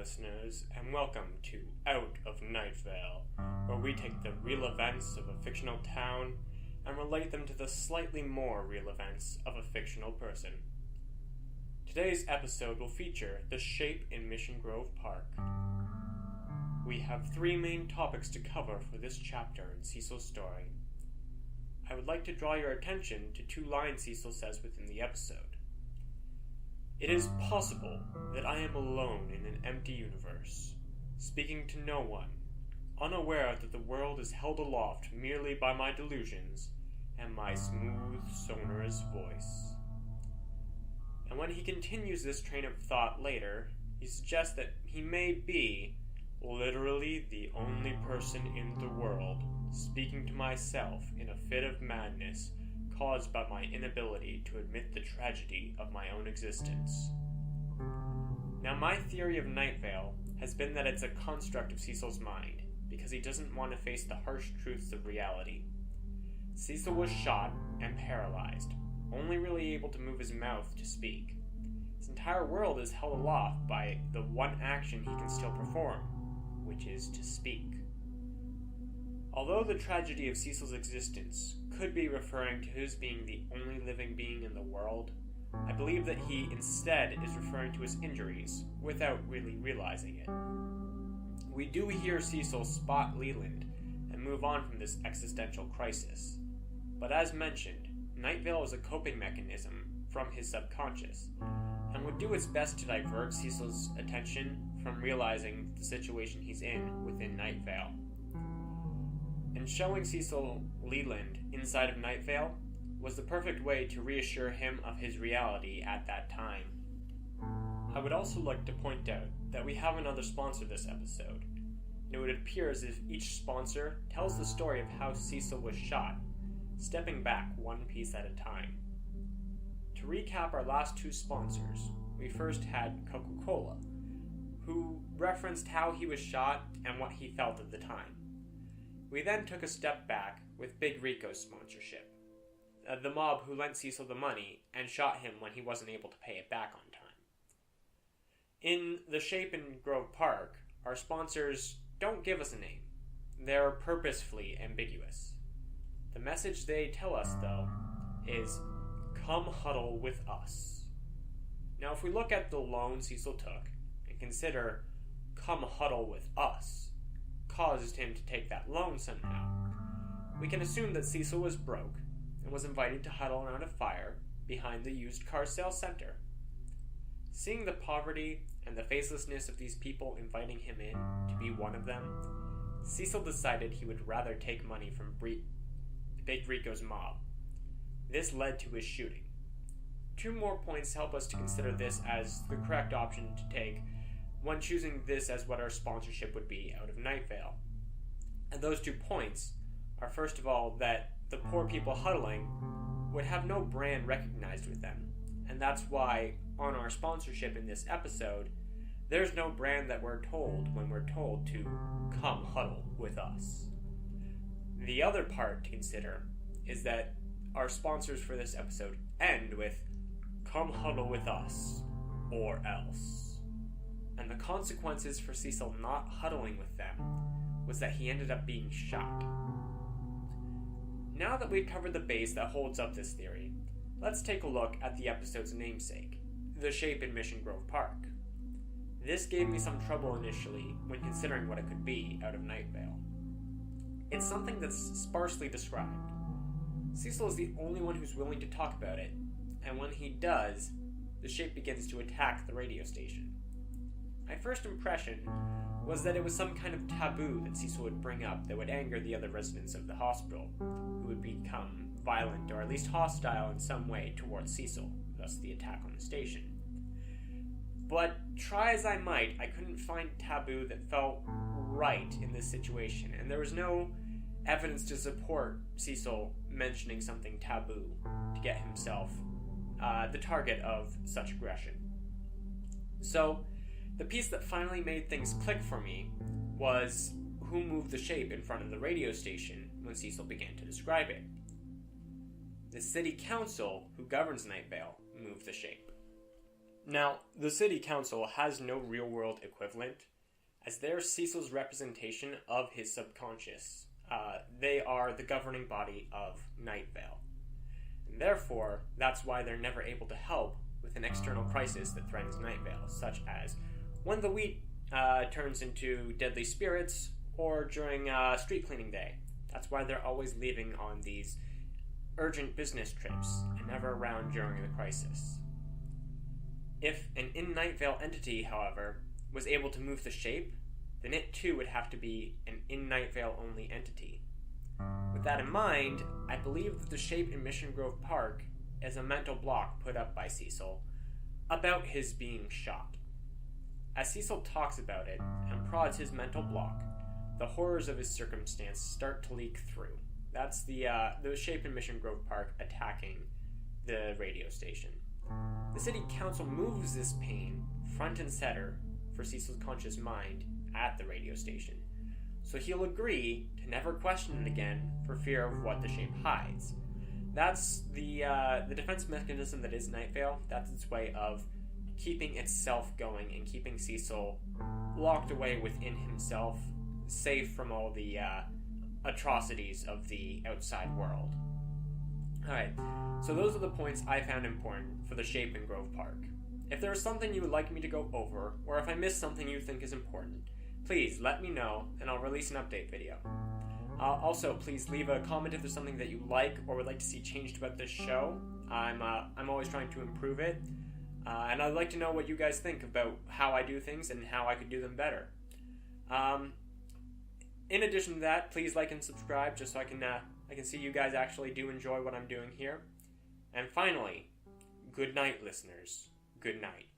listeners, and welcome to Out of Nightvale, where we take the real events of a fictional town and relate them to the slightly more real events of a fictional person. Today's episode will feature the Shape in Mission Grove Park. We have three main topics to cover for this chapter in Cecil's story. I would like to draw your attention to two lines Cecil says within the episode. It is possible that I am alone in an empty universe, speaking to no one, unaware that the world is held aloft merely by my delusions and my smooth, sonorous voice. And when he continues this train of thought later, he suggests that he may be literally the only person in the world speaking to myself in a fit of madness caused by my inability to admit the tragedy of my own existence. Now, my theory of Nightvale has been that it's a construct of Cecil's mind, because he doesn't want to face the harsh truths of reality. Cecil was shot and paralyzed, only really able to move his mouth to speak. His entire world is held aloft by the one action he can still perform, which is to speak. Although the tragedy of Cecil's existence could be referring to his being the only living being in the world, I believe that he instead is referring to his injuries without really realizing it. We do hear Cecil spot Leland and move on from this existential crisis, but as mentioned, Nightvale is a coping mechanism from his subconscious, and would do its best to divert Cecil's attention from realizing the situation he's in within Nightvale. And showing Cecil Leland inside of Nightvale was the perfect way to reassure him of his reality at that time. I would also like to point out that we have another sponsor this episode, and it would appear as if each sponsor tells the story of how Cecil was shot, stepping back one piece at a time. To recap our last two sponsors, we first had Coca-Cola, who referenced how he was shot and what he felt at the time. We then took a step back with Big Rico's sponsorship, the mob who lent Cecil the money and shot him when he wasn't able to pay it back on time. In The Shape in Grove Park, our sponsors don't give us a name. They're purposefully ambiguous. The message they tell us, though, is, "Come huddle with us." Now, if we look at the loan Cecil took and consider "come huddle with us" caused him to take that loan somehow, we can assume that Cecil was broke and was invited to huddle around a fire behind the used car sales center. Seeing the poverty and the facelessness of these people inviting him in to be one of them, Cecil decided he would rather take money from Big Rico's mob. This led to his shooting. Two more points help us to consider this as the correct option to take when choosing this as what our sponsorship would be out of Nightvale. And those 2 points are, first of all, that the poor people huddling would have no brand recognized with them, and that's why on our sponsorship in this episode, there's no brand that we're told when we're told to come huddle with us. The other part to consider is that our sponsors for this episode end with "come huddle with us, or else." And the consequences for Cecil not huddling with them was that he ended up being shot. Now that we've covered the base that holds up this theory, let's take a look at the episode's namesake, The Shape in Mission Grove Park. This gave me some trouble initially when considering what it could be out of Nightvale. It's something that's sparsely described. Cecil is the only one who's willing to talk about it, and when he does, the shape begins to attack the radio station. My first impression was that it was some kind of taboo that Cecil would bring up that would anger the other residents of the hospital, who would become violent or at least hostile in some way towards Cecil, thus the attack on the station. But try as I might, I couldn't find taboo that felt right in this situation, and there was no evidence to support Cecil mentioning something taboo to get himself the target of such aggression. So, the piece that finally made things click for me was who moved the shape in front of the radio station when Cecil began to describe it. The city council, who governs Nightvale, moved the shape. Now, the city council has no real-world equivalent, as they're Cecil's representation of his subconscious. They are the governing body of Nightvale. And therefore, that's why they're never able to help with an external crisis that threatens Nightvale, such as when the wheat turns into deadly spirits, or during street cleaning day. That's why they're always leaving on these urgent business trips, and never around during the crisis. If an in-Nightvale entity, however, was able to move the shape, then it too would have to be an in-Nightvale only entity. With that in mind, I believe that the shape in Mission Grove Park is a mental block put up by Cecil about his being shot. As Cecil talks about it and prods his mental block, the horrors of his circumstance start to leak through. That's the shape in Mission Grove Park attacking the radio station. The city council moves this pain front and center for Cecil's conscious mind at the radio station, so he'll agree to never question it again for fear of what the shape hides. That's the defense mechanism that is Nightvale. That's its way of keeping itself going and keeping Cecil locked away within himself, safe from all the atrocities of the outside world. Alright, so those are the points I found important for the shape in Grove Park. If there is something you would like me to go over, or if I missed something you think is important, please let me know and I'll release an update video. Also, please leave a comment if there's something that you like or would like to see changed about this show. I'm always trying to improve it, and I'd like to know what you guys think about how I do things and how I could do them better. In addition to that, please like and subscribe just so I can see you guys actually do enjoy what I'm doing here. And finally, good night, listeners. Good night.